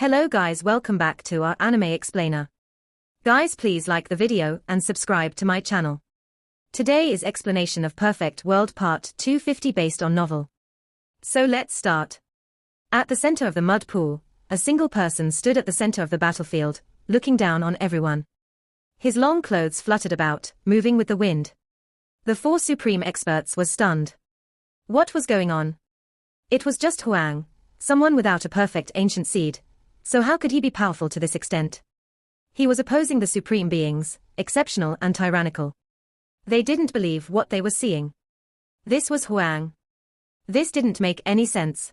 Hello guys, welcome back to our anime explainer. Guys, please like the video and subscribe to my channel. Today is explanation of Perfect World Part 250 based on novel. So let's start. At the center of the mud pool, a single person stood at the center of the battlefield, looking down on everyone. His long clothes fluttered about, moving with the wind. The four supreme experts were stunned. What was going on? It was just Huang, someone without a perfect ancient seed. So how could he be powerful to this extent? He was opposing the supreme beings, exceptional and tyrannical. They didn't believe what they were seeing. This was Huang. This didn't make any sense.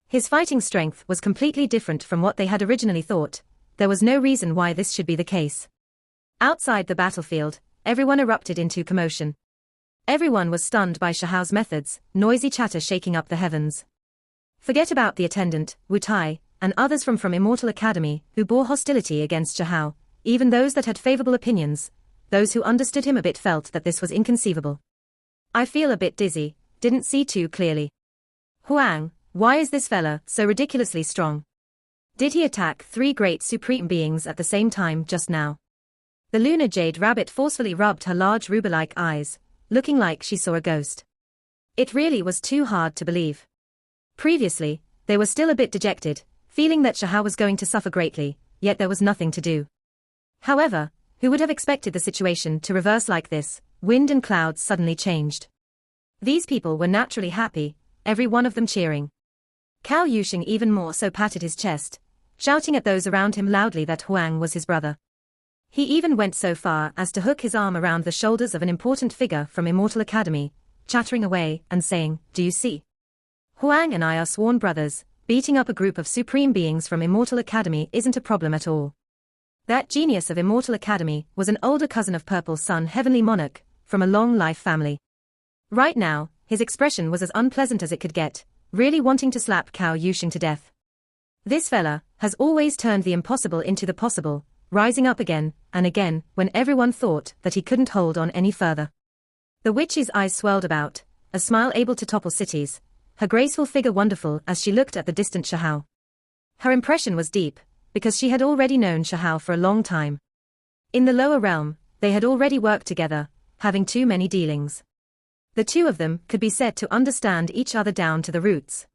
His fighting strength was completely different from what they had originally thought. There was no reason why this should be the case. Outside the battlefield, everyone erupted into commotion. Everyone was stunned by Shahao's methods, noisy chatter shaking up the heavens. Forget about the attendant, Wu Tai, and others from Immortal Academy, who bore hostility against Shahao. Even those that had favorable opinions, those who understood him a bit felt that this was inconceivable. I feel a bit dizzy, didn't see too clearly. Huang, why is this fella so ridiculously strong? Did he attack three great supreme beings at the same time just now? The lunar jade rabbit forcefully rubbed her large ruber-like eyes, looking like she saw a ghost. It really was too hard to believe. Previously, they were still a bit dejected, feeling that Shahao was going to suffer greatly, yet there was nothing to do. However, who would have expected the situation to reverse like this? Wind and clouds suddenly changed. These people were naturally happy, every one of them cheering. Cao Yuxing even more so patted his chest, shouting at those around him loudly that Huang was his brother. He even went so far as to hook his arm around the shoulders of an important figure from Immortal Academy, chattering away and saying, "Do you see? Huang and I are sworn brothers. Beating up a group of supreme beings from Immortal Academy isn't a problem at all." That genius of Immortal Academy was an older cousin of Purple's son Heavenly Monarch, from a long-life family. Right now, his expression was as unpleasant as it could get, really wanting to slap Cao Yuxing to death. This fella has always turned the impossible into the possible, rising up again and again when everyone thought that he couldn't hold on any further. The witch's eyes swirled about, a smile able to topple cities, her graceful figure wonderful as she looked at the distant Shahao. Her impression was deep, because she had already known Shahao for a long time. In the lower realm, they had already worked together, having too many dealings. The two of them could be said to understand each other down to the roots.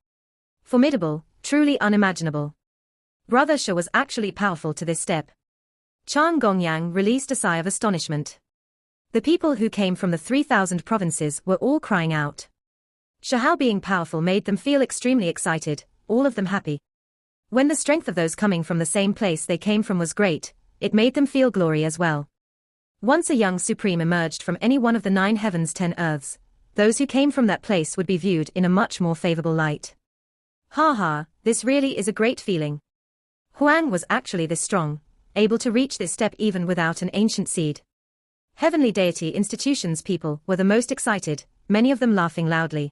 Formidable, truly unimaginable. Brother Sha was actually powerful to this step. Chang Gongyang released a sigh of astonishment. The people who came from the 3,000 provinces were all crying out. Shahao being powerful made them feel extremely excited, all of them happy. When the strength of those coming from the same place they came from was great, it made them feel glory as well. Once a young supreme emerged from any one of the 9 heavens 10 earths, those who came from that place would be viewed in a much more favorable light. Ha, this really is a great feeling. Huang was actually this strong, able to reach this step even without an ancient seed. Heavenly Deity Institution's people were the most excited, many of them laughing loudly.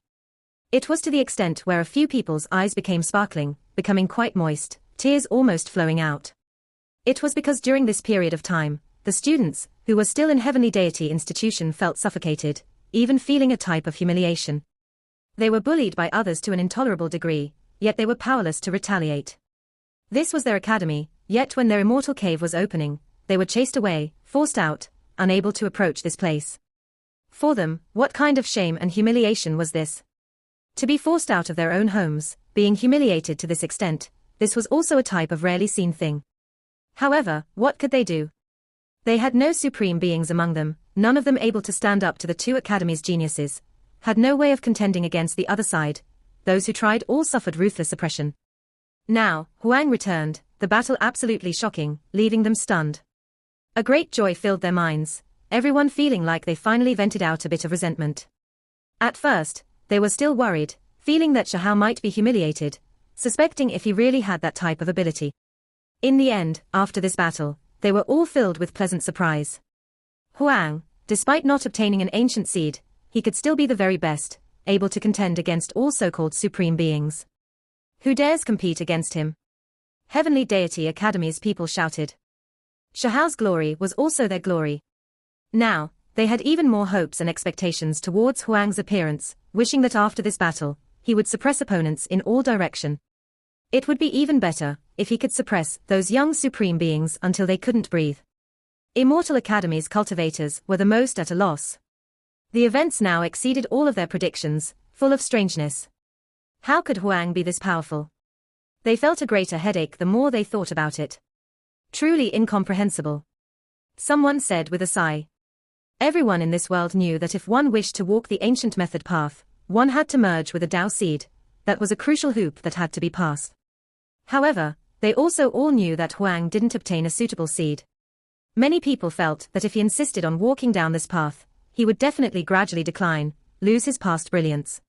It was to the extent where a few people's eyes became sparkling, becoming quite moist, tears almost flowing out. It was because during this period of time, the students, who were still in Heavenly Deity Institution felt suffocated, even feeling a type of humiliation. They were bullied by others to an intolerable degree, yet they were powerless to retaliate. This was their academy, yet when their immortal cave was opening, they were chased away, forced out, unable to approach this place. For them, what kind of shame and humiliation was this? To be forced out of their own homes, being humiliated to this extent, this was also a type of rarely seen thing. However, what could they do? They had no supreme beings among them, none of them able to stand up to the 2 Academy's geniuses, had no way of contending against the other side. Those who tried all suffered ruthless oppression. Now, Huang returned, the battle absolutely shocking, leaving them stunned. A great joy filled their minds, everyone feeling like they finally vented out a bit of resentment. At first, they were still worried, feeling that Shahao might be humiliated, suspecting if he really had that type of ability. In the end, after this battle, they were all filled with pleasant surprise. Huang, despite not obtaining an ancient seed, he could still be the very best, able to contend against all so-called supreme beings. Who dares compete against him? Heavenly Deity Academy's people shouted. Shahao's glory was also their glory. Now, they had even more hopes and expectations towards Huang's appearance, wishing that after this battle, he would suppress opponents in all direction. It would be even better if he could suppress those young supreme beings until they couldn't breathe. Immortal Academy's cultivators were the most at a loss. The events now exceeded all of their predictions, full of strangeness. How could Huang be this powerful? They felt a greater headache the more they thought about it. Truly incomprehensible. Someone said with a sigh. Everyone in this world knew that if one wished to walk the ancient method path, one had to merge with a Tao seed. That was a crucial hoop that had to be passed. However, they also all knew that Huang didn't obtain a suitable seed. Many people felt that if he insisted on walking down this path, he would definitely gradually decline, lose his past brilliance.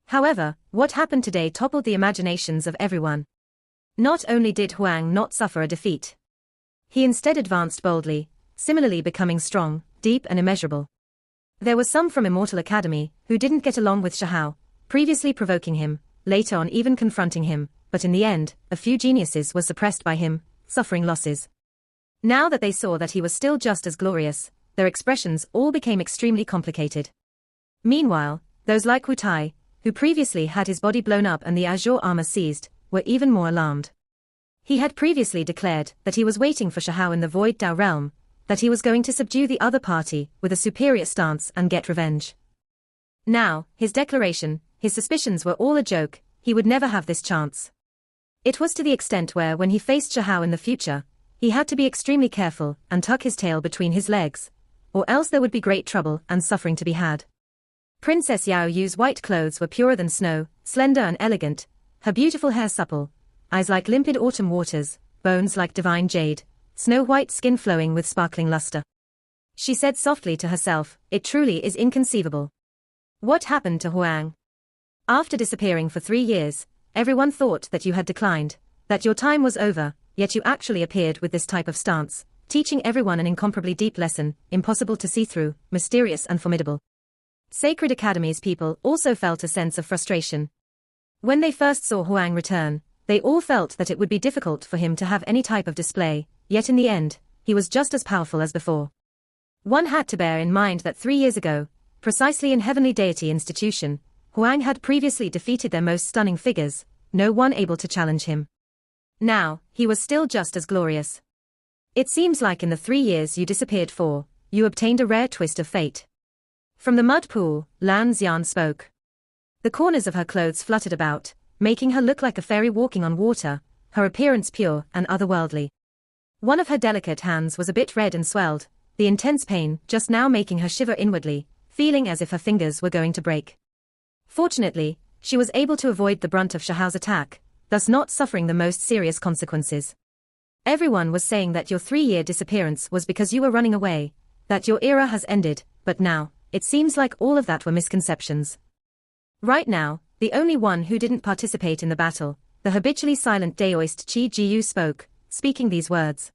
However, what happened today toppled the imaginations of everyone. Not only did Huang not suffer a defeat, he instead advanced boldly, similarly becoming strong, deep and immeasurable. There were some from Immortal Academy who didn't get along with Shahao, previously provoking him, later on even confronting him, but in the end, a few geniuses were suppressed by him, suffering losses. Now that they saw that he was still just as glorious, their expressions all became extremely complicated. Meanwhile, those like Wu Tai, who previously had his body blown up and the azure armor seized, were even more alarmed. He had previously declared that he was waiting for Shahao in the Void Dao realm, that he was going to subdue the other party with a superior stance and get revenge. Now, his declaration, his suspicions were all a joke, he would never have this chance. It was to the extent where when he faced Shahao in the future, he had to be extremely careful and tuck his tail between his legs, or else there would be great trouble and suffering to be had. Princess Yao Yu's white clothes were purer than snow, slender and elegant, her beautiful hair supple, eyes like limpid autumn waters, bones like divine jade, snow-white skin flowing with sparkling luster. She said softly to herself, "It truly is inconceivable. What happened to Huang? After disappearing for 3 years, everyone thought that you had declined, that your time was over, yet you actually appeared with this type of stance, teaching everyone an incomparably deep lesson, impossible to see through, mysterious and formidable." Sacred Academy's people also felt a sense of frustration. When they first saw Huang return, they all felt that it would be difficult for him to have any type of display, yet in the end, he was just as powerful as before. One had to bear in mind that 3 years ago, precisely in Heavenly Deity Institution, Huang had previously defeated their most stunning figures, no one able to challenge him. Now, he was still just as glorious. It seems like in the 3 years you disappeared for, you obtained a rare twist of fate. From the mud pool, Lan Xian spoke. The corners of her clothes fluttered about, making her look like a fairy walking on water, her appearance pure and otherworldly. One of her delicate hands was a bit red and swelled, the intense pain just now making her shiver inwardly, feeling as if her fingers were going to break. Fortunately, she was able to avoid the brunt of Shahao's attack, thus not suffering the most serious consequences. Everyone was saying that your 3-year disappearance was because you were running away, that your era has ended, but now, it seems like all of that were misconceptions. Right now, the only one who didn't participate in the battle, the habitually silent Daoist Qi Jiyu spoke, speaking these words.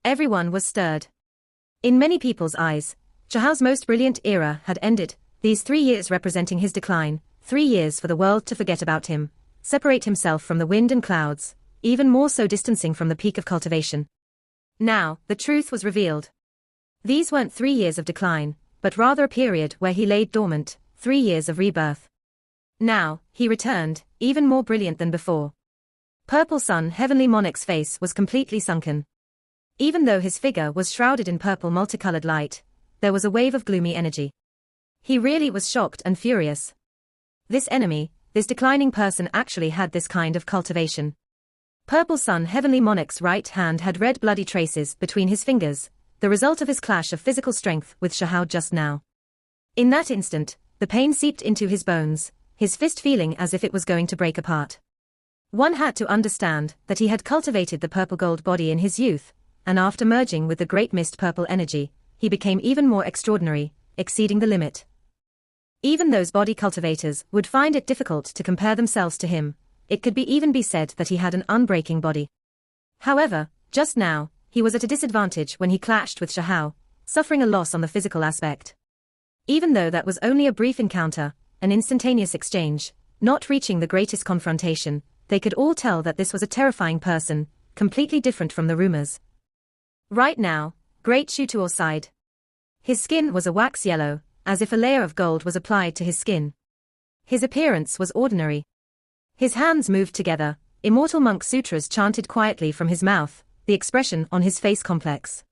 Everyone was stirred. In many people's eyes, Shahao's most brilliant era had ended, these 3 years representing his decline, 3 years for the world to forget about him, separate himself from the wind and clouds, even more so distancing from the peak of cultivation. Now, the truth was revealed. These weren't 3 years of decline, but rather a period where he laid dormant, 3 years of rebirth. Now, he returned, even more brilliant than before. Purple Sun Heavenly Monarch's face was completely sunken. Even though his figure was shrouded in purple multicolored light, there was a wave of gloomy energy. He really was shocked and furious. This enemy, this declining person actually had this kind of cultivation. Purple Sun Heavenly Monarch's right hand had red bloody traces between his fingers, the result of his clash of physical strength with Shahao just now. In that instant, the pain seeped into his bones, his fist feeling as if it was going to break apart. One had to understand that he had cultivated the purple gold body in his youth, and after merging with the great mist purple energy, he became even more extraordinary, exceeding the limit. Even those body cultivators would find it difficult to compare themselves to him. It could even be said that he had an unbreaking body. However, just now, he was at a disadvantage when he clashed with Shahao, suffering a loss on the physical aspect. Even though that was only a brief encounter, an instantaneous exchange, not reaching the greatest confrontation, they could all tell that this was a terrifying person, completely different from the rumors. Right now, Great Shutuo sighed. His skin was a wax yellow, as if a layer of gold was applied to his skin. His appearance was ordinary. His hands moved together, Immortal monk sutras chanted quietly from his mouth, the expression on his face complex.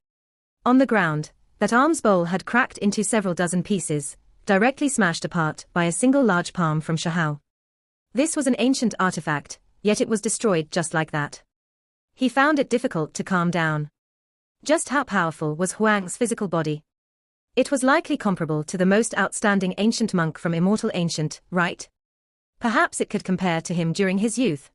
On the ground, that alms bowl had cracked into several dozen pieces, directly smashed apart by a single large palm from Shahao. This was an ancient artifact, yet it was destroyed just like that. He found it difficult to calm down. Just how powerful was Huang's physical body? It was likely comparable to the most outstanding ancient monk from Immortal Ancient, right? Perhaps it could compare to him during his youth.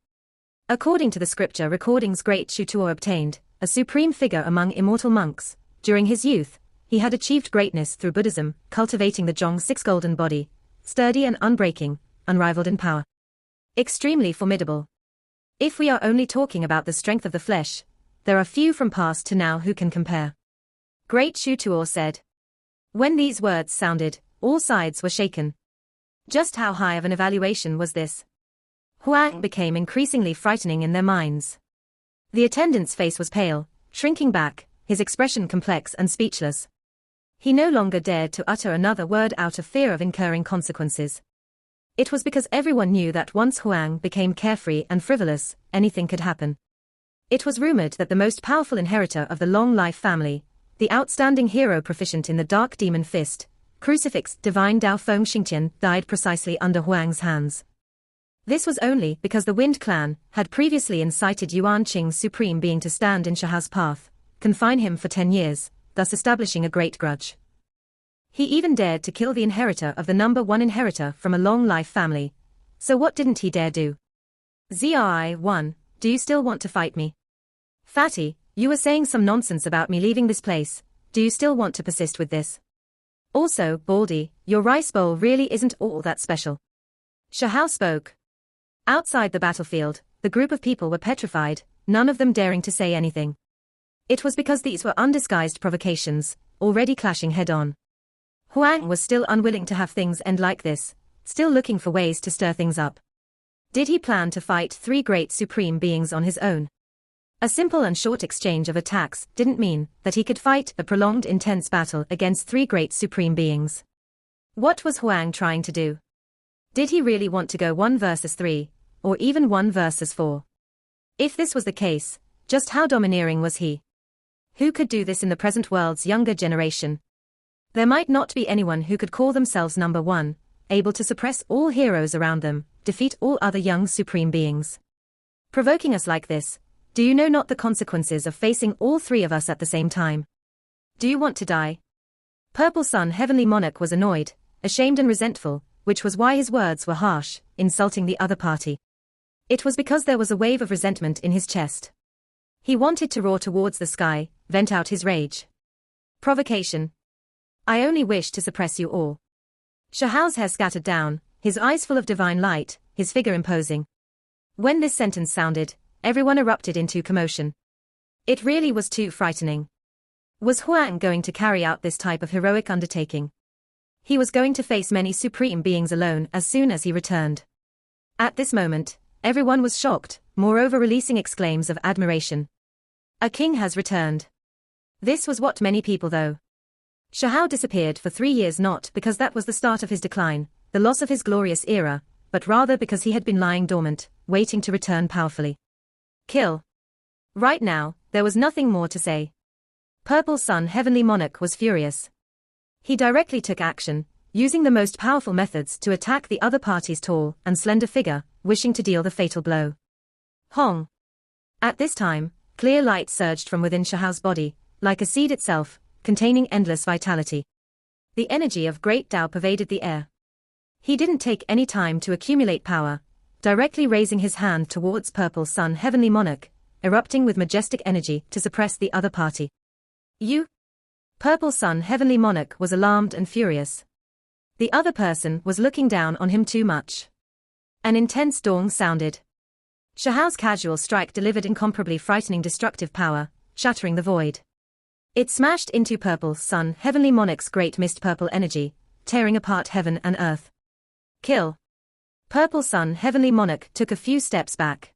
According to the scripture recordings great Shutuo obtained, a supreme figure among immortal monks. During his youth, he had achieved greatness through Buddhism, cultivating the Zhong-6 golden body, sturdy and unbreaking, unrivaled in power. Extremely formidable. If we are only talking about the strength of the flesh, there are few from past to now who can compare. Great Shutuo said. When these words sounded, all sides were shaken. Just how high of an evaluation was this? Huang became increasingly frightening in their minds. The attendant's face was pale, shrinking back, his expression complex and speechless. He no longer dared to utter another word out of fear of incurring consequences. It was because everyone knew that once Huang became carefree and frivolous, anything could happen. It was rumored that the most powerful inheritor of the Long Life family, the outstanding hero proficient in the Dark Demon Fist, Crucifix Divine Dao Feng Xingqian, died precisely under Huang's hands. This was only because the Wind Clan had previously incited Yuan Qing's supreme being to stand in Shahao's path, confine him for 10 years, thus establishing a great grudge. He even dared to kill the inheritor of the number one inheritor from a long life family. So what didn't he dare do? ZRI-1, do you still want to fight me? Fatty, you were saying some nonsense about me leaving this place, do you still want to persist with this? Also, Baldy, your rice bowl really isn't all that special. Shahao spoke. Outside the battlefield, the group of people were petrified, none of them daring to say anything. It was because these were undisguised provocations, already clashing head-on. Huang was still unwilling to have things end like this, still looking for ways to stir things up. Did he plan to fight three great supreme beings on his own? A simple and short exchange of attacks didn't mean that he could fight a prolonged intense battle against three great supreme beings. What was Huang trying to do? Did he really want to go 1 versus 3, or even 1 versus 4? If this was the case, just how domineering was he? Who could do this in the present world's younger generation? There might not be anyone who could call themselves number one, able to suppress all heroes around them, defeat all other young supreme beings. Provoking us like this, do you know not the consequences of facing all three of us at the same time? Do you want to die? Purple Sun Heavenly Monarch was annoyed, ashamed and resentful, which was why his words were harsh, insulting the other party. It was because there was a wave of resentment in his chest. He wanted to roar towards the sky, vent out his rage. Provocation. I only wish to suppress you all. Shahao's hair scattered down, his eyes full of divine light, his figure imposing. When this sentence sounded, everyone erupted into commotion. It really was too frightening. Was Huang going to carry out this type of heroic undertaking? He was going to face many supreme beings alone as soon as he returned. At this moment, everyone was shocked, moreover releasing exclaims of admiration. A king has returned. This was what many people though. Shahao disappeared for 3 years not because that was the start of his decline, the loss of his glorious era, but rather because he had been lying dormant, waiting to return powerfully. Kill. Right now, there was nothing more to say. Purple Sun Heavenly Monarch was furious. He directly took action, using the most powerful methods to attack the other party's tall and slender figure, wishing to deal the fatal blow. Hong. At this time, clear light surged from within Shahao's body, like a seed itself, containing endless vitality. The energy of great Tao pervaded the air. He didn't take any time to accumulate power, directly raising his hand towards Purple Sun Heavenly Monarch, erupting with majestic energy to suppress the other party. You? Purple Sun Heavenly Monarch was alarmed and furious. The other person was looking down on him too much. An intense dong sounded. Shahao's casual strike delivered incomparably frightening destructive power, shattering the void. It smashed into Purple Sun Heavenly Monarch's great mist purple energy, tearing apart heaven and earth. Kill. Purple Sun Heavenly Monarch took a few steps back.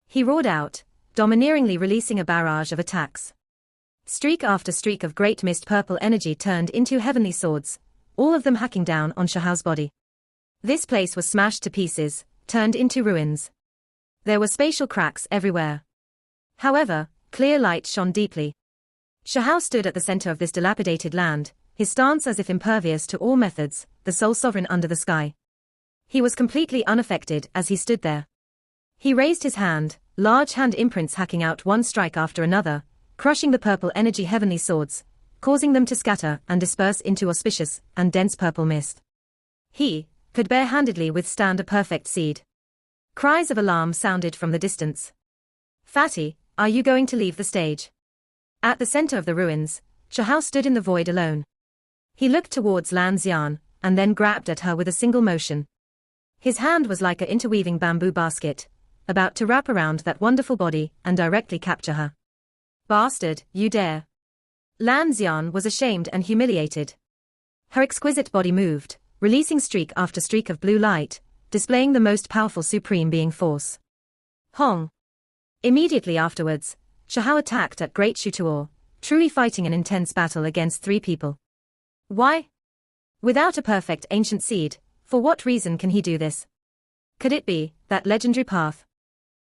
He roared out, domineeringly releasing a barrage of attacks. Streak after streak of great mist purple energy turned into heavenly swords, all of them hacking down on Shahao's body. This place was smashed to pieces, turned into ruins. There were spatial cracks everywhere. However, clear light shone deeply. Shahao stood at the center of this dilapidated land, his stance as if impervious to all methods, the sole sovereign under the sky. He was completely unaffected as he stood there. He raised his hand, large hand imprints hacking out one strike after another, crushing the purple energy heavenly swords, causing them to scatter and disperse into auspicious and dense purple mist. He could bare-handedly withstand a perfect seed. Cries of alarm sounded from the distance. "Fatty, are you going to leave the stage?" At the center of the ruins, Shahao stood in the void alone. He looked towards Lan Xian, and then grabbed at her with a single motion. His hand was like an interweaving bamboo basket, about to wrap around that wonderful body and directly capture her. "Bastard, you dare!" Lan Xian was ashamed and humiliated. Her exquisite body moved, releasing streak after streak of blue light, displaying the most powerful supreme being force. Hong. Immediately afterwards, Shahao attacked at Great Shutuor, truly fighting an intense battle against three people. Why? Without a perfect ancient seed, for what reason can he do this? Could it be that legendary path?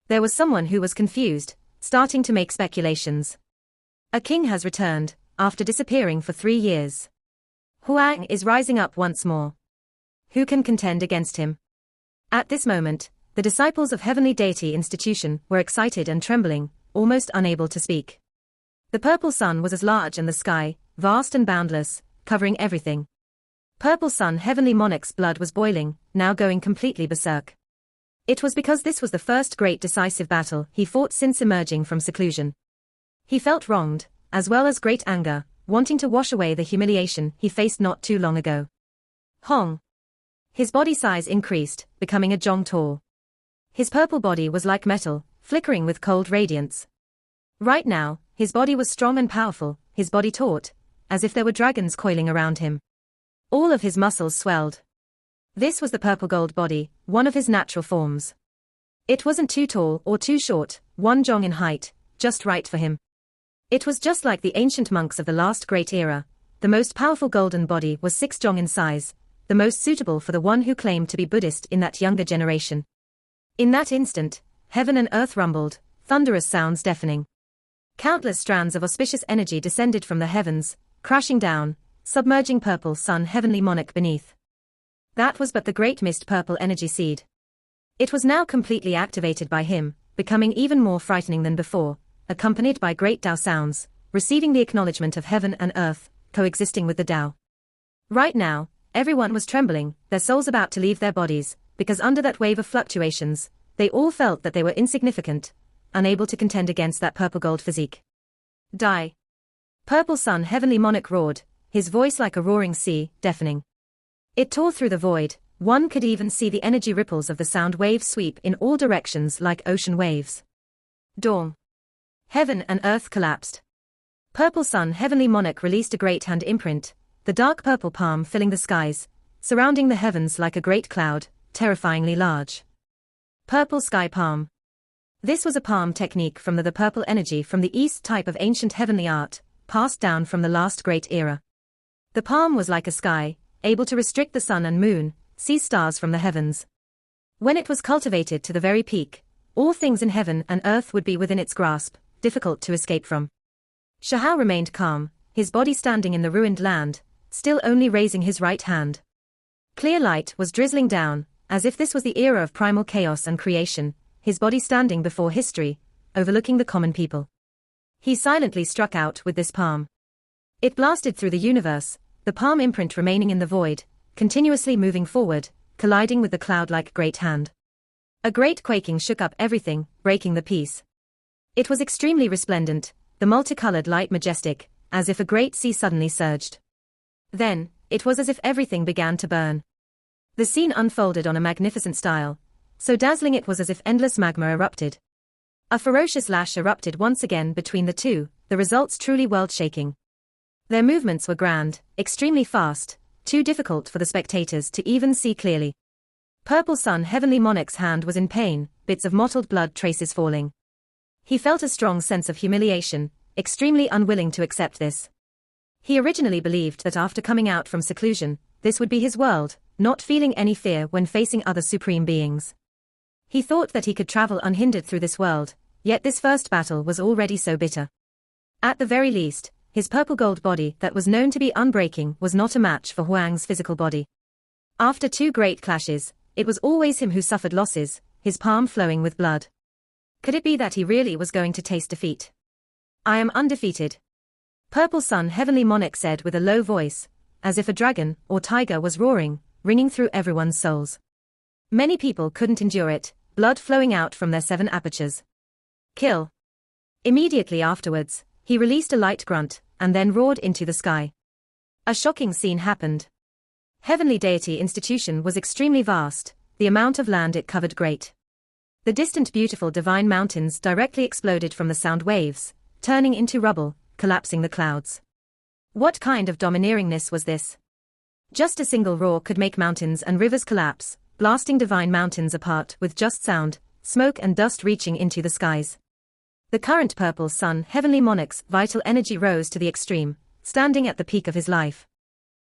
There was someone who was confused, starting to make speculations. A king has returned, after disappearing for 3 years. Huang is rising up once more. Who can contend against him? At this moment, the disciples of Heavenly Deity Institution were excited and trembling, almost unable to speak. The purple sun was as large in the sky, vast and boundless, covering everything. Purple Sun Heavenly Monarch's blood was boiling, now going completely berserk. It was because this was the first great decisive battle he fought since emerging from seclusion. He felt wronged, as well as great anger, wanting to wash away the humiliation he faced not too long ago. Hong. His body size increased, becoming a zhong tall. His purple body was like metal, flickering with cold radiance. Right now, his body was strong and powerful, his body taut, as if there were dragons coiling around him. All of his muscles swelled. This was the purple gold body, one of his natural forms. It wasn't too tall or too short, 1 zhong in height, just right for him. It was just like the ancient monks of the last great era. The most powerful golden body was 6 zhong in size, the most suitable for the one who claimed to be Buddhist in that younger generation. In that instant, heaven and earth rumbled, thunderous sounds deafening. Countless strands of auspicious energy descended from the heavens, crashing down, submerging purple sun heavenly monarch beneath. That was but the great mist purple energy seed. It was now completely activated by him, becoming even more frightening than before, accompanied by great Tao sounds, receiving the acknowledgement of heaven and earth, coexisting with the Tao. Right now, everyone was trembling, their souls about to leave their bodies, because under that wave of fluctuations, they all felt that they were insignificant, unable to contend against that purple gold physique. Die. Purple Sun Heavenly Monarch roared, his voice like a roaring sea, deafening. It tore through the void, one could even see the energy ripples of the sound wave sweep in all directions like ocean waves. Dawn. Heaven and earth collapsed. Purple Sun Heavenly Monarch released a great hand imprint, the dark purple palm filling the skies, surrounding the heavens like a great cloud, terrifyingly large. Purple Sky Palm. This was a palm technique from the purple energy from the East type of ancient heavenly art, passed down from the last great era. The palm was like a sky, able to restrict the sun and moon, see stars from the heavens. When it was cultivated to the very peak, all things in heaven and earth would be within its grasp, difficult to escape from. Shahao remained calm, his body standing in the ruined land, still only raising his right hand. Clear light was drizzling down, as if this was the era of primal chaos and creation, his body standing before history, overlooking the common people. He silently struck out with this palm. It blasted through the universe, the palm imprint remaining in the void, continuously moving forward, colliding with the cloud-like great hand. A great quaking shook up everything, breaking the peace. It was extremely resplendent, the multicolored light majestic, as if a great sea suddenly surged. Then, it was as if everything began to burn. The scene unfolded on a magnificent style, so dazzling it was as if endless magma erupted. A ferocious lash erupted once again between the two, the results truly world-shaking. Their movements were grand, extremely fast, too difficult for the spectators to even see clearly. Purple Sun Heavenly Monarch's hand was in pain, bits of mottled blood traces falling. He felt a strong sense of humiliation, extremely unwilling to accept this. He originally believed that after coming out from seclusion, this would be his world, not feeling any fear when facing other supreme beings. He thought that he could travel unhindered through this world, yet this first battle was already so bitter. At the very least, his purple-gold body that was known to be unbreaking was not a match for Huang's physical body. After two great clashes, it was always him who suffered losses, his palm flowing with blood. Could it be that he really was going to taste defeat? I am undefeated. Purple Sun Heavenly Monarch said with a low voice, as if a dragon or tiger was roaring, ringing through everyone's souls. Many people couldn't endure it, blood flowing out from their 7 apertures. Kill. Immediately afterwards, he released a light grunt, and then roared into the sky. A shocking scene happened. Heavenly Deity Institution was extremely vast, the amount of land it covered great. The distant beautiful divine mountains directly exploded from the sound waves, turning into rubble, collapsing the clouds. What kind of domineeringness was this? Just a single roar could make mountains and rivers collapse, blasting divine mountains apart with just sound, smoke and dust reaching into the skies. The current Purple Sun Heavenly Monarch's vital energy rose to the extreme, standing at the peak of his life.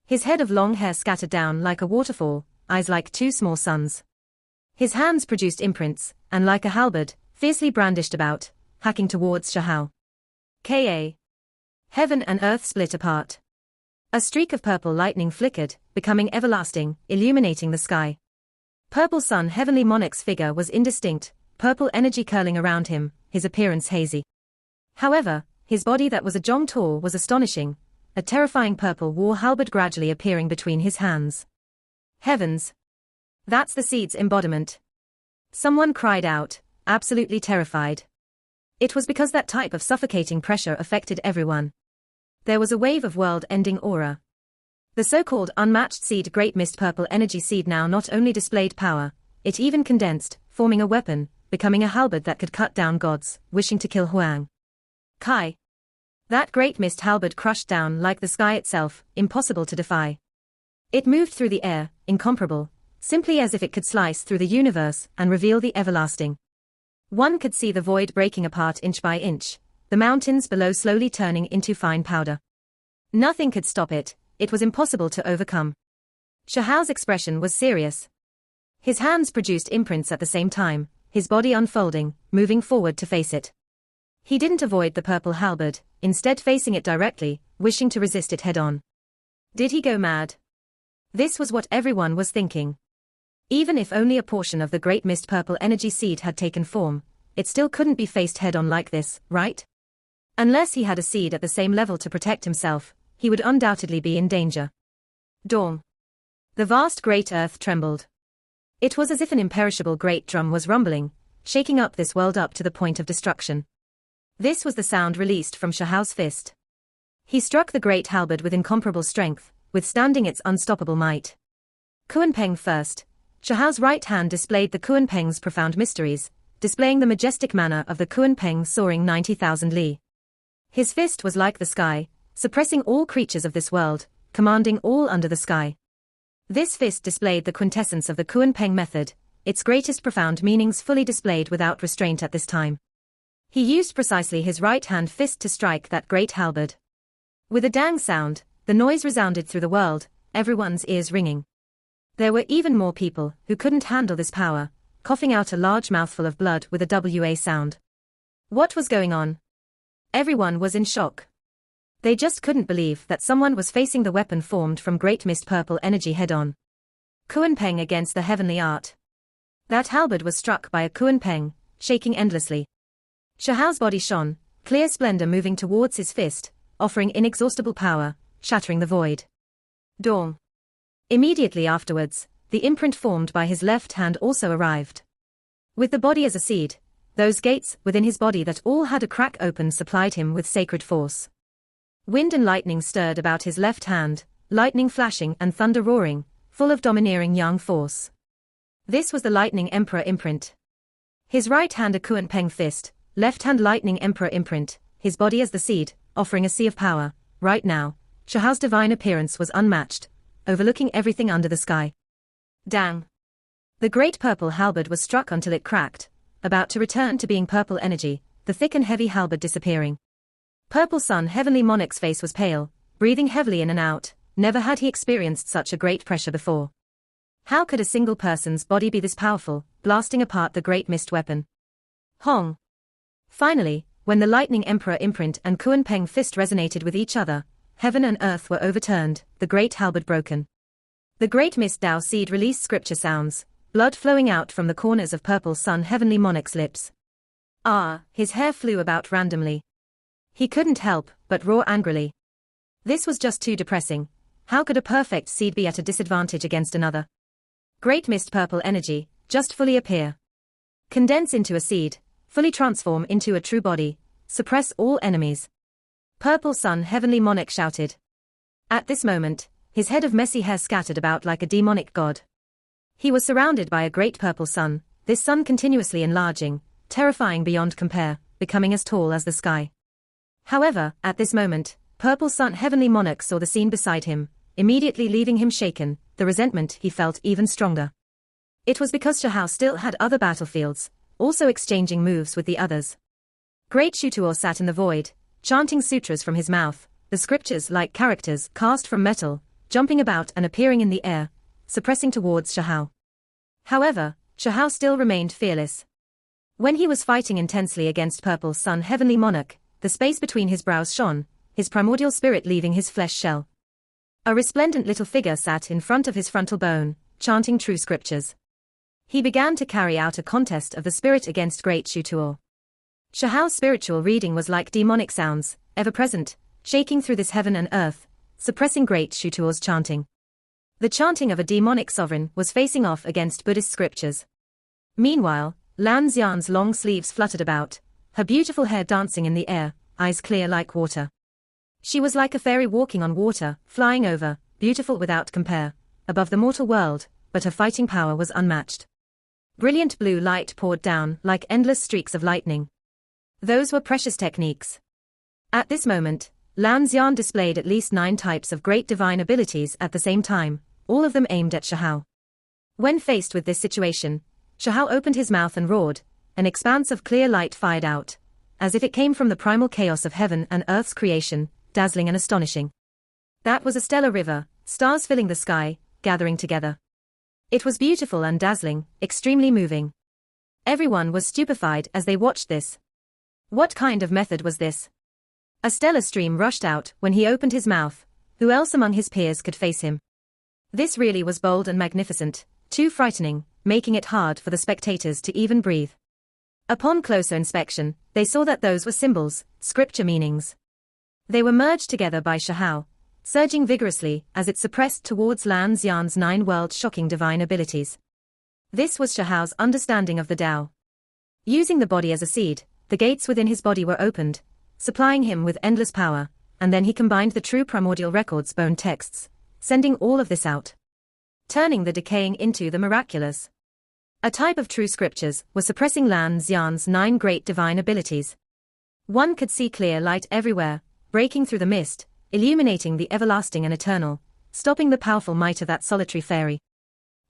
His head of long hair scattered down like a waterfall, eyes like 2 small suns. His hands produced imprints, and like a halberd, fiercely brandished about, hacking towards Shahao. Ka. Heaven and earth split apart. A streak of purple lightning flickered, becoming everlasting, illuminating the sky. Purple Sun Heavenly Monarch's figure was indistinct, purple energy curling around him, his appearance hazy. However, his body that was a jong tall was astonishing, a terrifying purple war halberd gradually appearing between his hands. Heavens! That's the seed's embodiment. Someone cried out, absolutely terrified. It was because that type of suffocating pressure affected everyone. There was a wave of world-ending aura. The so-called unmatched seed Great Mist Purple Energy Seed now not only displayed power, it even condensed, forming a weapon, becoming a halberd that could cut down gods, wishing to kill Huang. Kai. That great mist halberd crushed down like the sky itself, impossible to defy. It moved through the air, incomparable, simply as if it could slice through the universe and reveal the everlasting. One could see the void breaking apart inch by inch, the mountains below slowly turning into fine powder. Nothing could stop it, it was impossible to overcome. Shahao's expression was serious. His hands produced imprints at the same time, his body unfolding, moving forward to face it. He didn't avoid the purple halberd, instead facing it directly, wishing to resist it head-on. Did he go mad? This was what everyone was thinking. Even if only a portion of the Great Mist Purple Energy Seed had taken form, it still couldn't be faced head-on like this, right? Unless he had a seed at the same level to protect himself, he would undoubtedly be in danger. Dawn. The vast great earth trembled. It was as if an imperishable great drum was rumbling, shaking up this world up to the point of destruction. This was the sound released from Shahao's fist. He struck the great halberd with incomparable strength, withstanding its unstoppable might. Kuanpeng first. Shahao's right hand displayed the Kuanpeng's profound mysteries, displaying the majestic manner of the Kuanpeng soaring 90,000 li. His fist was like the sky, suppressing all creatures of this world, commanding all under the sky. This fist displayed the quintessence of the Kuanpeng method, its greatest profound meanings fully displayed without restraint at this time. He used precisely his right-hand fist to strike that great halberd. With a dang sound, the noise resounded through the world, everyone's ears ringing. There were even more people who couldn't handle this power, coughing out a large mouthful of blood with a WA sound. What was going on? Everyone was in shock. They just couldn't believe that someone was facing the weapon formed from Great Mist Purple Energy head-on. Kuanpeng against the heavenly art. That halberd was struck by a Kuanpeng, shaking endlessly. Shahao's body shone, clear splendor moving towards his fist, offering inexhaustible power, shattering the void. Dawn. Immediately afterwards, the imprint formed by his left hand also arrived. With the body as a seed, those gates within his body that all had a crack open supplied him with sacred force. Wind and lightning stirred about his left hand, lightning flashing and thunder roaring, full of domineering yang force. This was the Lightning Emperor imprint. His right hand a Kuanpeng fist, left hand Lightning Emperor imprint, his body as the seed, offering a sea of power. Right now, Shahao's divine appearance was unmatched, overlooking everything under the sky. Dang! The great purple halberd was struck until it cracked, about to return to being purple energy, the thick and heavy halberd disappearing. Purple Sun Heavenly Monarch's face was pale, breathing heavily in and out, never had he experienced such a great pressure before. How could a single person's body be this powerful, blasting apart the great mist weapon. Hong! Finally, when the Lightning Emperor imprint and Kuan Peng fist resonated with each other, heaven and earth were overturned, the great halberd broken. The great mist Dao seed released scripture sounds, blood flowing out from the corners of Purple Sun Heavenly Monarch's lips. Ah, his hair flew about randomly. He couldn't help but roar angrily. This was just too depressing. How could a perfect seed be at a disadvantage against another? Great mist purple energy, just fully appear. Condense into a seed, fully transform into a true body, suppress all enemies. Purple Sun Heavenly Monarch shouted. At this moment, his head of messy hair scattered about like a demonic god. He was surrounded by a great purple sun, this sun continuously enlarging, terrifying beyond compare, becoming as tall as the sky. However, at this moment, Purple Sun Heavenly Monarch saw the scene beside him, immediately leaving him shaken, the resentment he felt even stronger. It was because Shahao still had other battlefields, also exchanging moves with the others. Great Shutuo sat in the void, chanting sutras from his mouth, the scriptures like characters cast from metal, jumping about and appearing in the air, suppressing towards Shahao. However, Shahao still remained fearless. When he was fighting intensely against Purple Sun Heavenly Monarch, the space between his brows shone, his primordial spirit leaving his flesh shell. A resplendent little figure sat in front of his frontal bone, chanting true scriptures. He began to carry out a contest of the spirit against Great Shutuo. Shahao's spiritual reading was like demonic sounds, ever present, shaking through this heaven and earth, suppressing Great Shutuo's chanting. The chanting of a demonic sovereign was facing off against Buddhist scriptures. Meanwhile, Lan Xian's long sleeves fluttered about, her beautiful hair dancing in the air, eyes clear like water. She was like a fairy walking on water, flying over, beautiful without compare, above the mortal world, but her fighting power was unmatched. Brilliant blue light poured down like endless streaks of lightning. Those were precious techniques. At this moment, Lan Xian displayed at least 9 types of great divine abilities at the same time, all of them aimed at Shahao. When faced with this situation, Shahao opened his mouth and roared, an expanse of clear light fired out, as if it came from the primal chaos of heaven and earth's creation, dazzling and astonishing. That was a stellar river, stars filling the sky, gathering together. It was beautiful and dazzling, extremely moving. Everyone was stupefied as they watched this. What kind of method was this? A stellar stream rushed out when he opened his mouth. Who else among his peers could face him? This really was bold and magnificent, too frightening, making it hard for the spectators to even breathe. Upon closer inspection, they saw that those were symbols, scripture meanings. They were merged together by Shahao, surging vigorously as it suppressed towards Lan Xian's 9 world-shocking divine abilities. This was Shahao's understanding of the Tao. Using the body as a seed, the gates within his body were opened, supplying him with endless power, and then he combined the true primordial records bone texts, sending all of this out. Turning the decaying into the miraculous. A type of true scriptures was suppressing Lan Xian's 9 great divine abilities. One could see clear light everywhere, breaking through the mist, illuminating the everlasting and eternal, stopping the powerful might of that solitary fairy.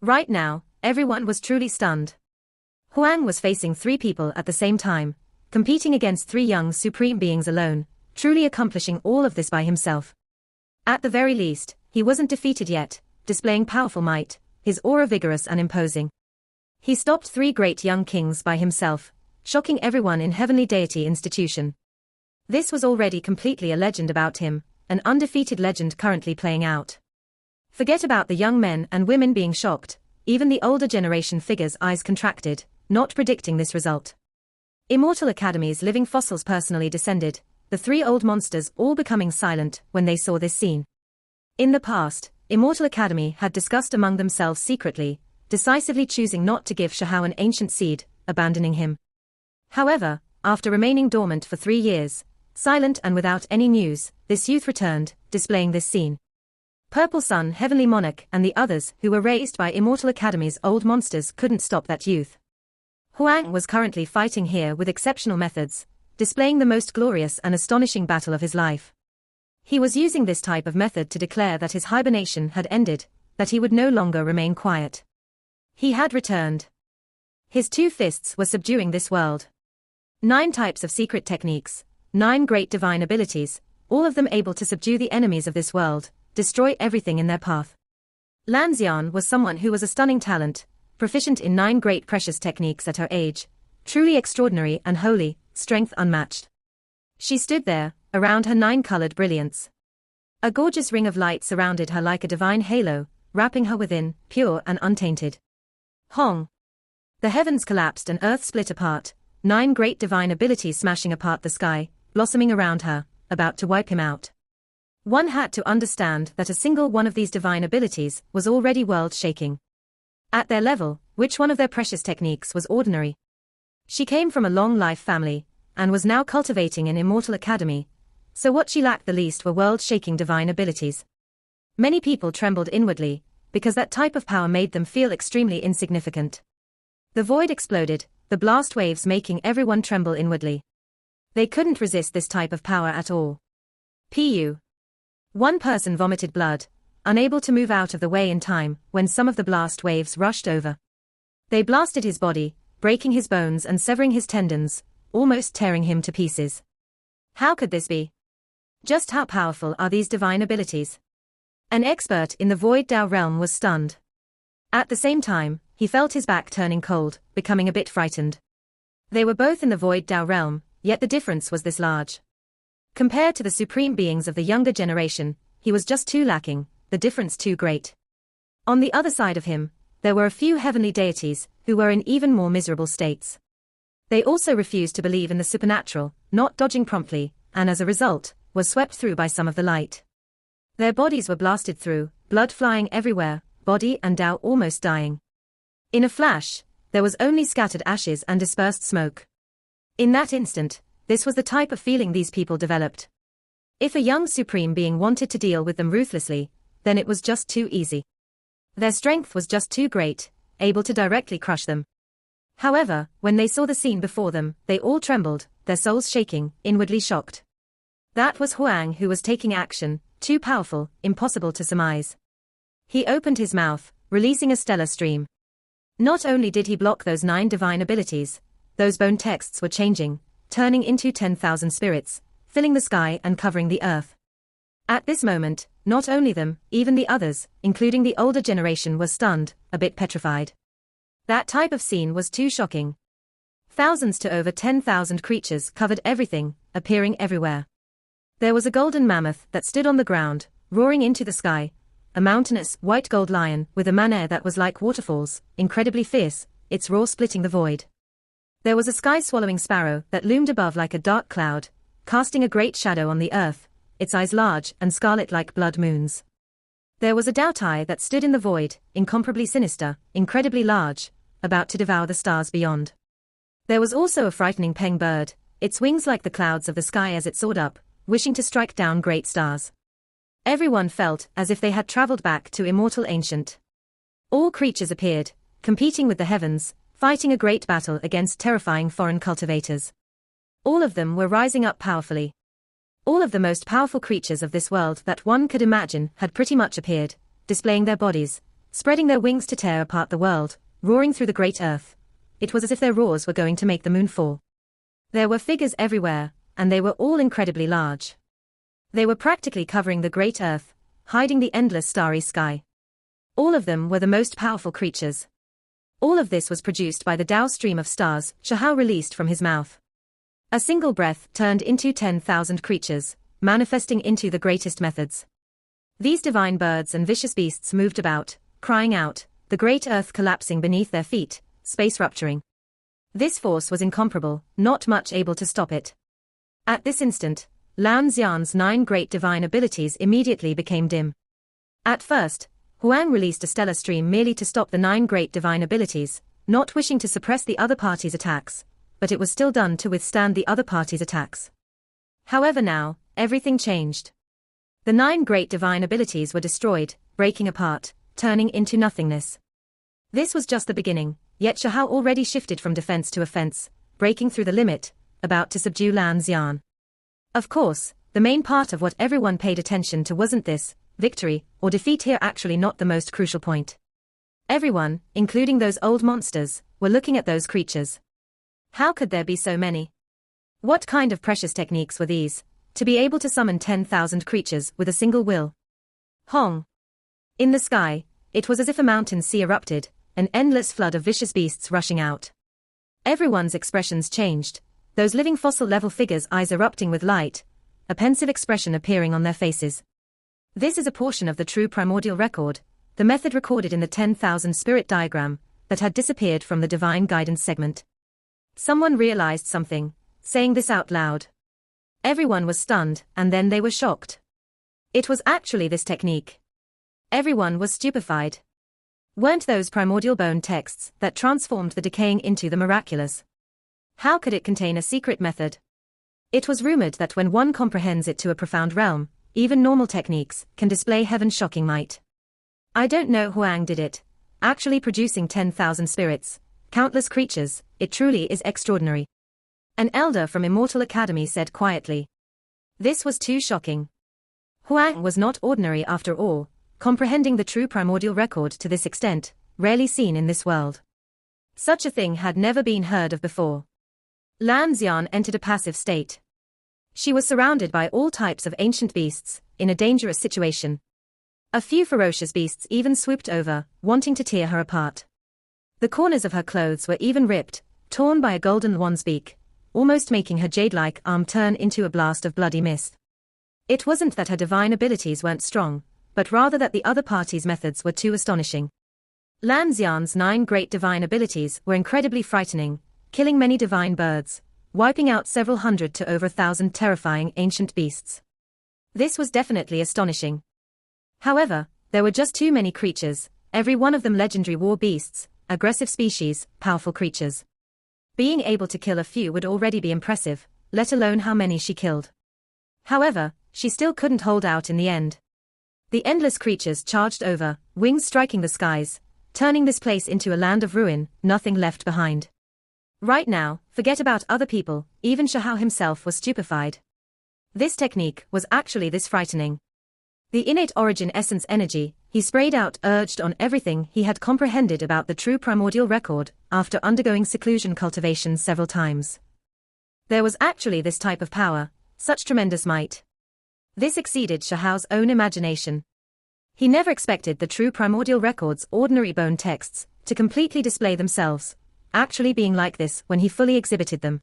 Right now, everyone was truly stunned. Huang was facing 3 people at the same time, competing against 3 young supreme beings alone, truly accomplishing all of this by himself. At the very least, he wasn't defeated yet, displaying powerful might, his aura vigorous and imposing. He stopped 3 great young kings by himself, shocking everyone in Heavenly Deity Institution. This was already completely a legend about him, an undefeated legend currently playing out. Forget about the young men and women being shocked, even the older generation figures' eyes contracted, not predicting this result. Immortal Academy's living fossils personally descended, the 3 old monsters all becoming silent when they saw this scene. In the past, Immortal Academy had discussed among themselves secretly, decisively choosing not to give Shahao an ancient seed, abandoning him. However, after remaining dormant for 3 years, silent and without any news, this youth returned, displaying this scene. Purple Sun Heavenly Monarch and the others who were raised by Immortal Academy's old monsters couldn't stop that youth. Huang was currently fighting here with exceptional methods, displaying the most glorious and astonishing battle of his life. He was using this type of method to declare that his hibernation had ended, that he would no longer remain quiet. He had returned. His 2 fists were subduing this world. 9 types of secret techniques, 9 great divine abilities, all of them able to subdue the enemies of this world, destroy everything in their path. Lan Xian was someone who was a stunning talent, proficient in 9 great precious techniques at her age, truly extraordinary and holy, strength unmatched. She stood there, around her 9-colored brilliance. A gorgeous ring of light surrounded her like a divine halo, wrapping her within, pure and untainted. Hong! The heavens collapsed and earth split apart, 9 great divine abilities smashing apart the sky, blossoming around her, about to wipe him out. One had to understand that a single one of these divine abilities was already world-shaking. At their level, which one of their precious techniques was ordinary? She came from a long-life family, and was now cultivating an immortal academy, so what she lacked the least were world-shaking divine abilities. Many people trembled inwardly, because that type of power made them feel extremely insignificant. The void exploded, the blast waves making everyone tremble inwardly. They couldn't resist this type of power at all. Pu. One person vomited blood, unable to move out of the way in time when some of the blast waves rushed over. They blasted his body, breaking his bones and severing his tendons, almost tearing him to pieces. How could this be? Just how powerful are these divine abilities? An expert in the Void Dao realm was stunned. At the same time, he felt his back turning cold, becoming a bit frightened. They were both in the Void Dao realm, yet the difference was this large. Compared to the supreme beings of the younger generation, he was just too lacking, the difference too great. On the other side of him, there were a few heavenly deities, who were in even more miserable states. They also refused to believe in the supernatural, not dodging promptly, and as a result, were swept through by some of the light. Their bodies were blasted through, blood flying everywhere, body and Dao almost dying. In a flash, there was only scattered ashes and dispersed smoke. In that instant, this was the type of feeling these people developed. If a young supreme being wanted to deal with them ruthlessly, then it was just too easy. Their strength was just too great, able to directly crush them. However, when they saw the scene before them, they all trembled, their souls shaking, inwardly shocked. That was Huang, who was taking action, too powerful, impossible to surmise. He opened his mouth, releasing a stellar stream. Not only did he block those 9 divine abilities, those bone texts were changing, turning into 10,000 spirits, filling the sky and covering the earth. At this moment, not only them, even the others, including the older generation, were stunned, a bit petrified. That type of scene was too shocking. Thousands to over 10,000 creatures covered everything, appearing everywhere. There was a golden mammoth that stood on the ground, roaring into the sky, a mountainous, white gold lion with a mane that was like waterfalls, incredibly fierce, its roar splitting the void. There was a sky-swallowing sparrow that loomed above like a dark cloud, casting a great shadow on the earth, its eyes large and scarlet like blood moons. There was a Daotai that stood in the void, incomparably sinister, incredibly large, about to devour the stars beyond. There was also a frightening peng bird, its wings like the clouds of the sky as it soared up, wishing to strike down great stars. Everyone felt as if they had traveled back to immortal ancient. All creatures appeared, competing with the heavens, fighting a great battle against terrifying foreign cultivators. All of them were rising up powerfully. All of the most powerful creatures of this world that one could imagine had pretty much appeared, displaying their bodies, spreading their wings to tear apart the world, roaring through the great earth. It was as if their roars were going to make the moon fall. There were figures everywhere, and they were all incredibly large. They were practically covering the great earth, hiding the endless starry sky. All of them were the most powerful creatures. All of this was produced by the Tao stream of stars Shahao released from his mouth. A single breath turned into 10,000 creatures, manifesting into the greatest methods. These divine birds and vicious beasts moved about, crying out, the great earth collapsing beneath their feet, space rupturing. This force was incomparable, not much able to stop it. At this instant, Lan Xian's 9 great divine abilities immediately became dim. At first, Huang released a stellar stream merely to stop the 9 great divine abilities, not wishing to suppress the other party's attacks, but it was still done to withstand the other party's attacks. However now, everything changed. The 9 great divine abilities were destroyed, breaking apart, turning into nothingness. This was just the beginning, yet Shahao already shifted from defense to offense, breaking through the limit, about to subdue Lan Xian. Of course, the main part of what everyone paid attention to wasn't this, victory or defeat here actually not the most crucial point. Everyone, including those old monsters, were looking at those creatures. How could there be so many? What kind of precious techniques were these, to be able to summon 10,000 creatures with a single will? Hong! In the sky, it was as if a mountain sea erupted, an endless flood of vicious beasts rushing out. Everyone's expressions changed, those living fossil-level figures' eyes erupting with light, a pensive expression appearing on their faces. This is a portion of the true primordial record, the method recorded in the 10,000 spirit diagram, that had disappeared from the divine guidance segment. Someone realized something, saying this out loud. Everyone was stunned, and then they were shocked. It was actually this technique. Everyone was stupefied. Weren't those primordial bone texts that transformed the decaying into the miraculous? How could it contain a secret method? It was rumored that when one comprehends it to a profound realm, even normal techniques can display heaven's shocking might. I don't know Huang did it, actually producing 10,000 spirits, countless creatures, it truly is extraordinary. An elder from Immortal Academy said quietly. This was too shocking. Huang was not ordinary after all, comprehending the true primordial record to this extent, rarely seen in this world. Such a thing had never been heard of before. Lan Xian entered a passive state. She was surrounded by all types of ancient beasts, in a dangerous situation. A few ferocious beasts even swooped over, wanting to tear her apart. The corners of her clothes were even ripped, torn by a golden one's beak, almost making her jade-like arm turn into a blast of bloody mist. It wasn't that her divine abilities weren't strong, but rather that the other party's methods were too astonishing. Lan Xian's 9 great divine abilities were incredibly frightening, killing many divine birds, wiping out several hundred to over 1,000 terrifying ancient beasts. This was definitely astonishing. However, there were just too many creatures, every one of them legendary war beasts, aggressive species, powerful creatures. Being able to kill a few would already be impressive, let alone how many she killed. However, she still couldn't hold out in the end. The endless creatures charged over, wings striking the skies, turning this place into a land of ruin, nothing left behind. Right now, forget about other people, even Shahao himself was stupefied. This technique was actually this frightening. The innate origin essence energy, he sprayed out urged on everything he had comprehended about the true primordial record, after undergoing seclusion cultivation several times. There was actually this type of power, such tremendous might. This exceeded Shahao's own imagination. He never expected the true primordial record's ordinary bone texts to completely display themselves, actually being like this when he fully exhibited them.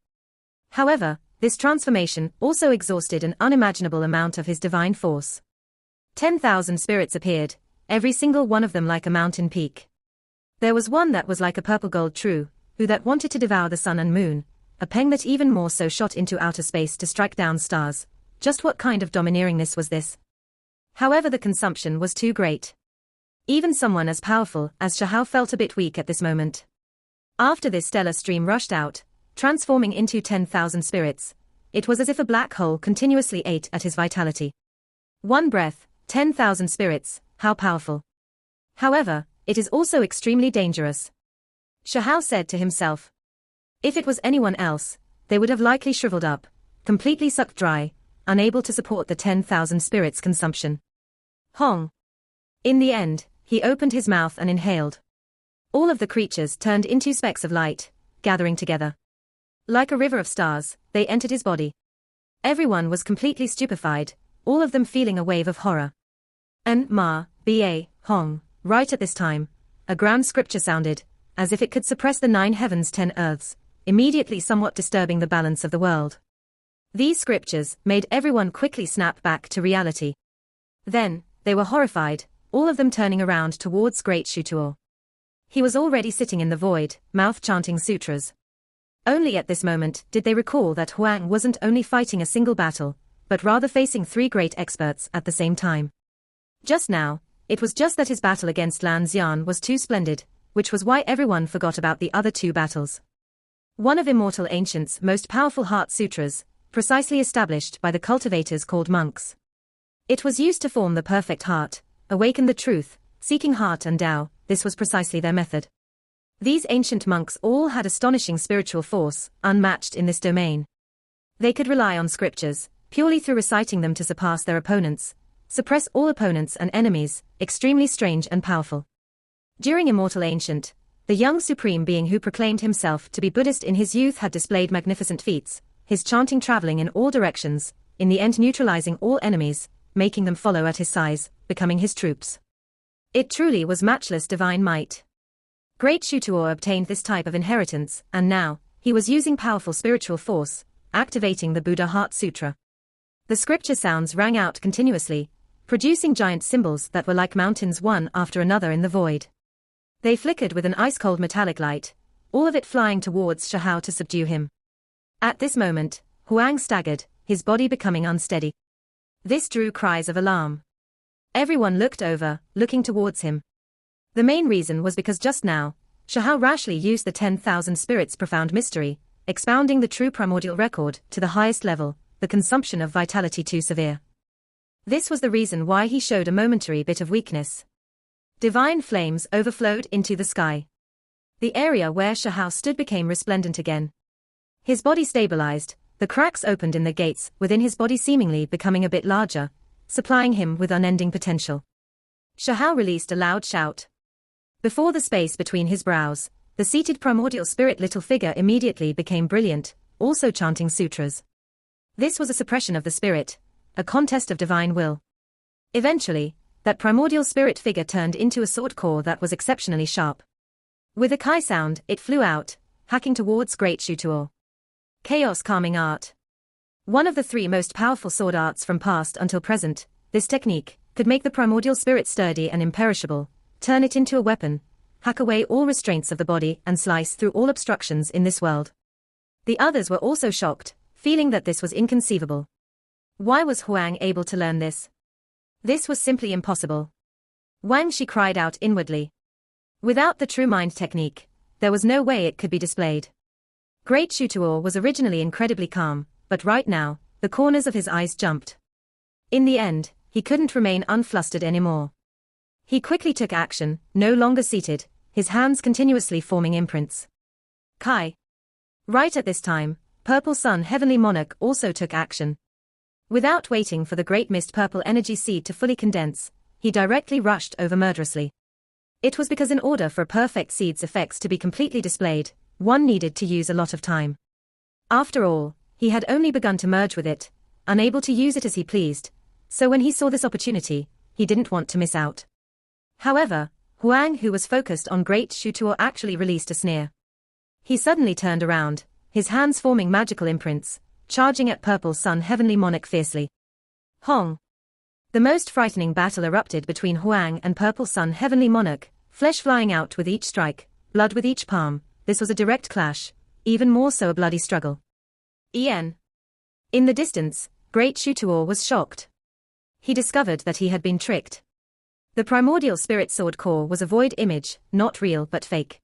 However, this transformation also exhausted an unimaginable amount of his divine force. 10,000 spirits appeared, every single one of them like a mountain peak. There was one that was like a purple gold true, who that wanted to devour the sun and moon, a peng that even more so shot into outer space to strike down stars. Just what kind of domineeringness was this? However, the consumption was too great. Even someone as powerful as Shahao felt a bit weak at this moment. After this stellar stream rushed out, transforming into 10,000 spirits, it was as if a black hole continuously ate at his vitality. One breath, 10,000 spirits, how powerful. However, it is also extremely dangerous. Shahao said to himself. If it was anyone else, they would have likely shriveled up, completely sucked dry, unable to support the 10,000 spirits' consumption. Hong. In the end, he opened his mouth and inhaled. All of the creatures turned into specks of light, gathering together. Like a river of stars, they entered his body. Everyone was completely stupefied, all of them feeling a wave of horror. And B.A. Hong, right at this time, a grand scripture sounded, as if it could suppress the 9 heavens 10 earths, immediately somewhat disturbing the balance of the world. These scriptures made everyone quickly snap back to reality. Then, they were horrified, all of them turning around towards Great Shutuo. He was already sitting in the void, mouth chanting sutras. Only at this moment did they recall that Huang wasn't only fighting a single battle, but rather facing 3 great experts at the same time. Just now, it was just that his battle against Lan Xian was too splendid, which was why everyone forgot about the other 2 battles. One of Immortal Ancient's most powerful heart sutras, precisely established by the cultivators called monks. It was used to form the perfect heart, awaken the truth, seeking heart and Tao. This was precisely their method. These ancient monks all had astonishing spiritual force, unmatched in this domain. They could rely on scriptures, purely through reciting them to surpass their opponents, suppress all opponents and enemies, extremely strange and powerful. During Immortal Ancient, the young supreme being who proclaimed himself to be Buddhist in his youth had displayed magnificent feats, his chanting traveling in all directions, in the end neutralizing all enemies, making them follow at his size, becoming his troops. It truly was matchless divine might. Great Shutuor obtained this type of inheritance, and now, he was using powerful spiritual force, activating the Buddha Heart Sutra. The scripture sounds rang out continuously, producing giant symbols that were like mountains one after another in the void. They flickered with an ice-cold metallic light, all of it flying towards Shahao to subdue him. At this moment, Huang staggered, his body becoming unsteady. This drew cries of alarm. Everyone looked over, looking towards him. The main reason was because just now, Shahao rashly used the 10,000 spirits profound mystery, expounding the true primordial record to the highest level, the consumption of vitality too severe. This was the reason why he showed a momentary bit of weakness. Divine flames overflowed into the sky. The area where Shahao stood became resplendent again. His body stabilized, the cracks opened in the gates within his body seemingly becoming a bit larger, supplying him with unending potential. Shahao released a loud shout. Before the space between his brows, the seated primordial spirit little figure immediately became brilliant, also chanting sutras. This was a suppression of the spirit, a contest of divine will. Eventually, that primordial spirit figure turned into a sword core that was exceptionally sharp. With a kai sound, it flew out, hacking towards Great Shutuor. Chaos calming art. One of the three most powerful sword arts from past until present, this technique could make the primordial spirit sturdy and imperishable, turn it into a weapon, hack away all restraints of the body and slice through all obstructions in this world. The others were also shocked, feeling that this was inconceivable. Why was Huang able to learn this? This was simply impossible. Wang Shi cried out inwardly. Without the true mind technique, there was no way it could be displayed. Great Shutuor was originally incredibly calm, but right now, the corners of his eyes jumped. In the end, he couldn't remain unflustered anymore. He quickly took action, no longer seated, his hands continuously forming imprints. Kai. Right at this time, Purple Sun Heavenly Monarch also took action. Without waiting for the great mist purple energy seed to fully condense, he directly rushed over murderously. It was because in order for a perfect seed's effects to be completely displayed, one needed to use a lot of time. After all, he had only begun to merge with it, unable to use it as he pleased, so when he saw this opportunity, he didn't want to miss out. However, Huang, who was focused on Great Shutuor, actually released a sneer. He suddenly turned around, his hands forming magical imprints, charging at Purple Sun Heavenly Monarch fiercely. Hong! The most frightening battle erupted between Huang and Purple Sun Heavenly Monarch, flesh flying out with each strike, blood with each palm. This was a direct clash, even more so a bloody struggle. In the distance, Great Shutuor was shocked. He discovered that he had been tricked. The primordial spirit sword core was a void image, not real but fake.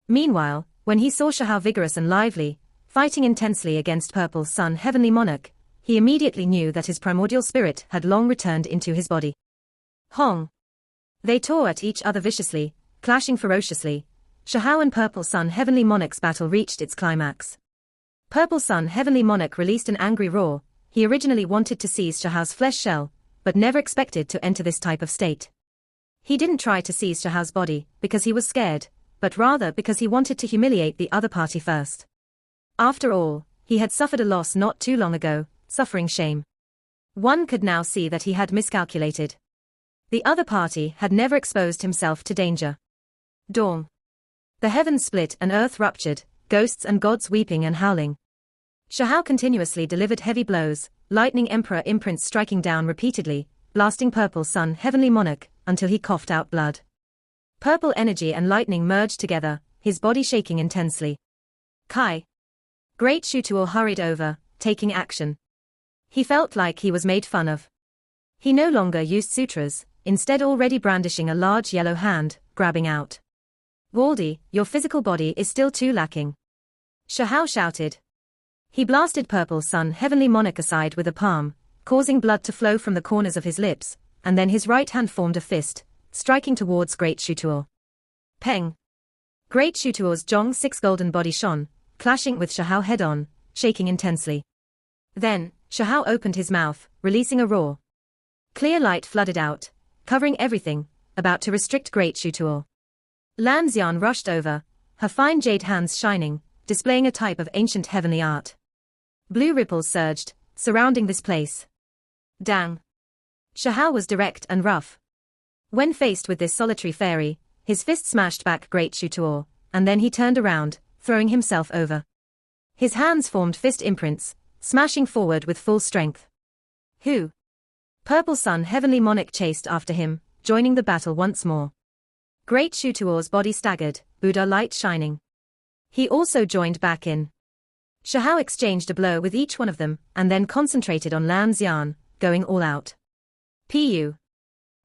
Meanwhile, when he saw Shahao vigorous and lively, fighting intensely against Purple Sun Heavenly Monarch, he immediately knew that his primordial spirit had long returned into his body. Hong! They tore at each other viciously, clashing ferociously. Shahao and Purple Sun Heavenly Monarch's battle reached its climax. Purple Sun Heavenly Monarch released an angry roar. He originally wanted to seize Shahao's flesh shell, but never expected to enter this type of state. He didn't try to seize Shahao's body because he was scared, but rather because he wanted to humiliate the other party first. After all, he had suffered a loss not too long ago, suffering shame. One could now see that he had miscalculated. The other party had never exposed himself to danger. Dawn. The heavens split and earth ruptured, ghosts and gods weeping and howling. Shahao continuously delivered heavy blows, lightning emperor imprints striking down repeatedly, blasting Purple Sun Heavenly Monarch, until he coughed out blood. Purple energy and lightning merged together, his body shaking intensely. Kai. Great Shutuor hurried over, taking action. He felt like he was made fun of. He no longer used sutras, instead already brandishing a large yellow hand, grabbing out. Waldy, your physical body is still too lacking. Shahao shouted. He blasted Purple Sun Heavenly Monarch aside with a palm, causing blood to flow from the corners of his lips, and then his right hand formed a fist, striking towards Great Shutuor. Peng! Great Shutuor's Zhong 6 golden body shone, clashing with Shahao head-on, shaking intensely. Then, Shahao opened his mouth, releasing a roar. Clear light flooded out, covering everything, about to restrict Great Shutuor. Lan Xian rushed over, her fine jade hands shining, displaying a type of ancient heavenly art. Blue ripples surged, surrounding this place. Dang! Shahao was direct and rough. When faced with this solitary fairy, his fist smashed back Great Shutuor, and then he turned around, throwing himself over. His hands formed fist imprints, smashing forward with full strength. Who? Purple Sun Heavenly Monarch chased after him, joining the battle once more. Great Shutuor's body staggered, Buddha light shining. He also joined back in. Shahao exchanged a blow with each one of them, and then concentrated on Lan Xian, going all out. Pu.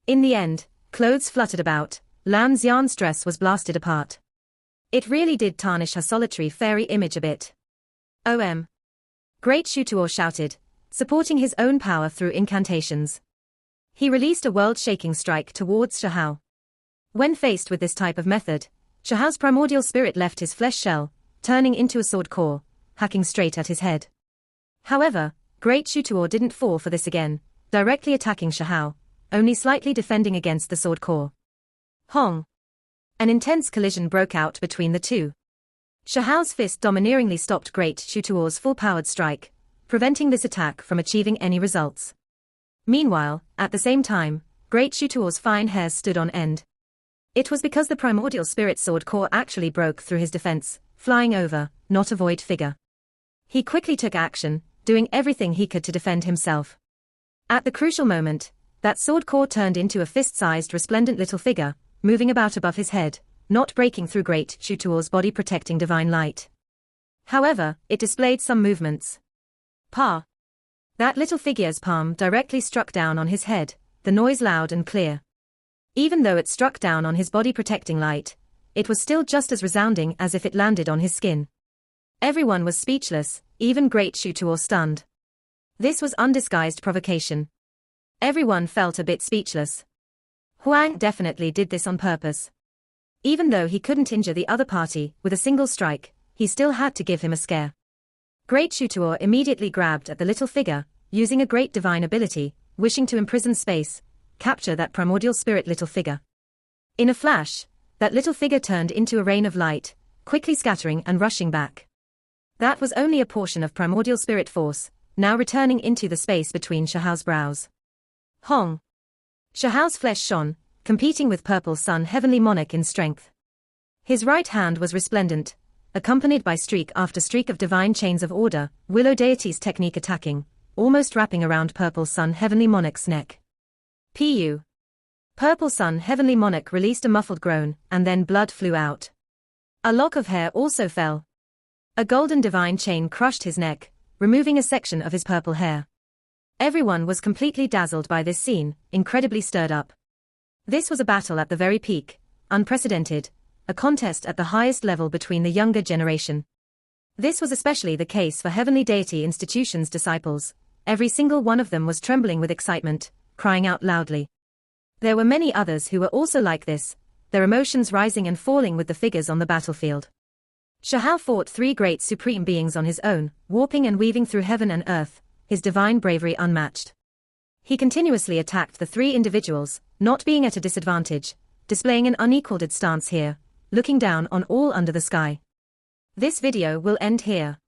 In the end, clothes fluttered about, Lan Xian's dress was blasted apart. It really did tarnish her solitary fairy image a bit. OM. Great Shutuor shouted, supporting his own power through incantations. He released a world-shaking strike towards Shahao. When faced with this type of method, Shahao's primordial spirit left his flesh shell, turning into a sword core, hacking straight at his head. However, Great Shutuor didn't fall for this again, directly attacking Shahao, only slightly defending against the sword core. Hong! An intense collision broke out between the two. Shahao's fist domineeringly stopped Great Shutuor's full-powered strike, preventing this attack from achieving any results. Meanwhile, at the same time, Great Shutuor's fine hairs stood on end. It was because the primordial spirit sword core actually broke through his defense, flying over, not a void figure. He quickly took action, doing everything he could to defend himself. At the crucial moment, that sword core turned into a fist-sized resplendent little figure, moving about above his head, not breaking through Great Shutuor's body protecting divine light. However, it displayed some movements. Pa! That little figure's palm directly struck down on his head, the noise loud and clear. Even though it struck down on his body protecting light, it was still just as resounding as if it landed on his skin. Everyone was speechless, even Great Shutuor stunned. This was undisguised provocation. Everyone felt a bit speechless. Huang definitely did this on purpose. Even though he couldn't injure the other party with a single strike, he still had to give him a scare. Great Shutuor immediately grabbed at the little figure, using a great divine ability, wishing to imprison space, capture that primordial spirit little figure. In a flash, that little figure turned into a rain of light, quickly scattering and rushing back. That was only a portion of primordial spirit force, now returning into the space between Shahao's brows. Hong! Shahao's flesh shone, competing with Purple Sun Heavenly Monarch in strength. His right hand was resplendent, accompanied by streak after streak of divine chains of order, Willow Deity's technique attacking, almost wrapping around Purple Sun Heavenly Monarch's neck. Pu. Purple Sun Heavenly Monarch released a muffled groan, and then blood flew out. A lock of hair also fell. A golden divine chain crushed his neck, removing a section of his purple hair. Everyone was completely dazzled by this scene, incredibly stirred up. This was a battle at the very peak, unprecedented, a contest at the highest level between the younger generation. This was especially the case for Heavenly Deity Institution's disciples. Every single one of them was trembling with excitement, crying out loudly. There were many others who were also like this, their emotions rising and falling with the figures on the battlefield. Shahao fought three great supreme beings on his own, warping and weaving through heaven and earth, his divine bravery unmatched. He continuously attacked the three individuals, not being at a disadvantage, displaying an unequaled stance here, looking down on all under the sky. This video will end here.